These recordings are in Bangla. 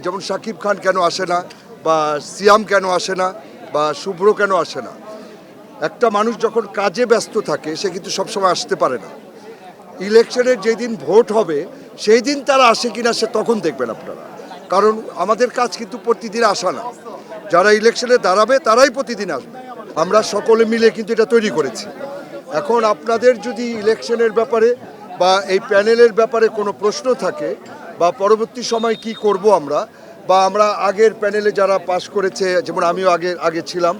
যেমন শাকিব খান কেন আসে না, বা সিয়াম কেন আসে না, বা শুভ্র কেন আসে না। একটা মানুষ যখন কাজে ব্যস্ত থাকে সে কিন্তু সবসময় আসতে পারে না। ইলেকশনের যেদিন ভোট হবে সেই দিন তারা আসে কিনা সে তখন দেখবেন আপনারা। কারণ আমাদের কাজ কিন্তু প্রতিদিন আসা না, যারা ইলেকশনে দাঁড়াবে তারাই প্রতিদিন আসবে। আমরা সকলে মিলে কিন্তু এটা তৈরি করেছি। এখন আপনাদের যদি ইলেকশনের ব্যাপারে বা এই প্যানেলের ব্যাপারে কোনো প্রশ্ন থাকে, বা পরবর্তী সময় কি করব আমরা, বা আমরা আগের প্যানেলে যারা পাশ করেছে, যেমন আমিও আগে ছিলাম,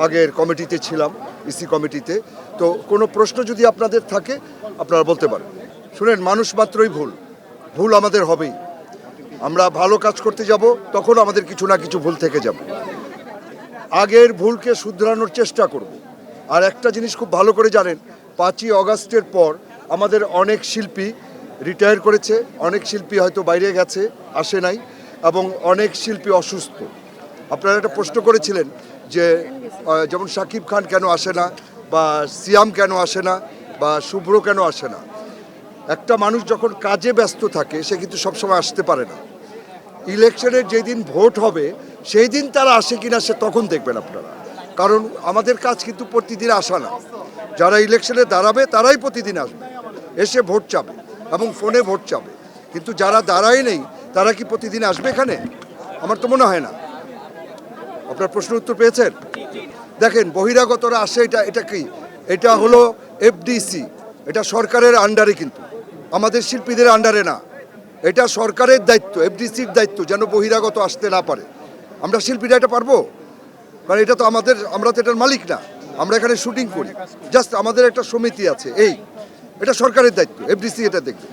আগের কমিটিতে ছিলাম, ইসি কমিটিতে, তো কোনো প্রশ্ন যদি আপনাদের থাকে আপনারা বলতে পারেন। শুনেন, মানুষ মাত্রই ভুল, ভুল আমাদের হবেই। আমরা ভালো কাজ করতে যাব তখন আমাদের কিছু না কিছু ভুল থেকে যাবে। আগের ভুলকে শুধরানোর চেষ্টা করব। আর একটা জিনিস খুব ভালো করে জানেন, 5ই অগাস্টের পর আমাদের অনেক শিল্পী রিটায়ার করেছে, অনেক শিল্পী হয়তো বাইরে গেছে, আসে নাই, এবং অনেক শিল্পী অসুস্থ। আপনারা একটা প্রশ্ন করেছিলেন যে যেমন শাকিব খান কেন আসে না, বা সিয়াম কেন আসে না, বা শুভ্র কেন আসে না। একটা মানুষ যখন কাজে ব্যস্ত থাকে সে কিন্তু সবসময় আসতে পারে না। ইলেকশনের যেদিন ভোট হবে সেই দিন তারা আসে কিনা সে তখন দেখবেন আপনারা। কারণ আমাদের কাজ কিন্তু প্রতিদিন আসা না, যারা ইলেকশনে দাঁড়াবে তারাই প্রতিদিন আসবে, এসে ভোট চাবে এবং ফোনে ভোট চাবে। কিন্তু যারা দাঁড়ায় নেই তারা কি প্রতিদিন আসবে এখানে? আমার তো মনে হয় না। আপনার প্রশ্নের উত্তর পেয়েছেন? দেখেন, বহিরাগতরা আসে, এটা কি? এটা হলো এফডিসি, এটা সরকারের আন্ডারে, কিন্তু আমাদের শিল্পীদের আন্ডারে না। এটা সরকারের দায়িত্ব, এফডিসির দায়িত্ব, যেন বহিরাগত আসতে না পারে। আমরা শিল্পীরা এটা পারবো? কারণ এটা তো আমাদের, আমরা তো এটার মালিক না। আমরা এখানে শুটিং করি, জাস্ট আমাদের একটা সমিতি আছে, এটা সরকারের দায়িত্ব, এফডিসি এটা দেখবে।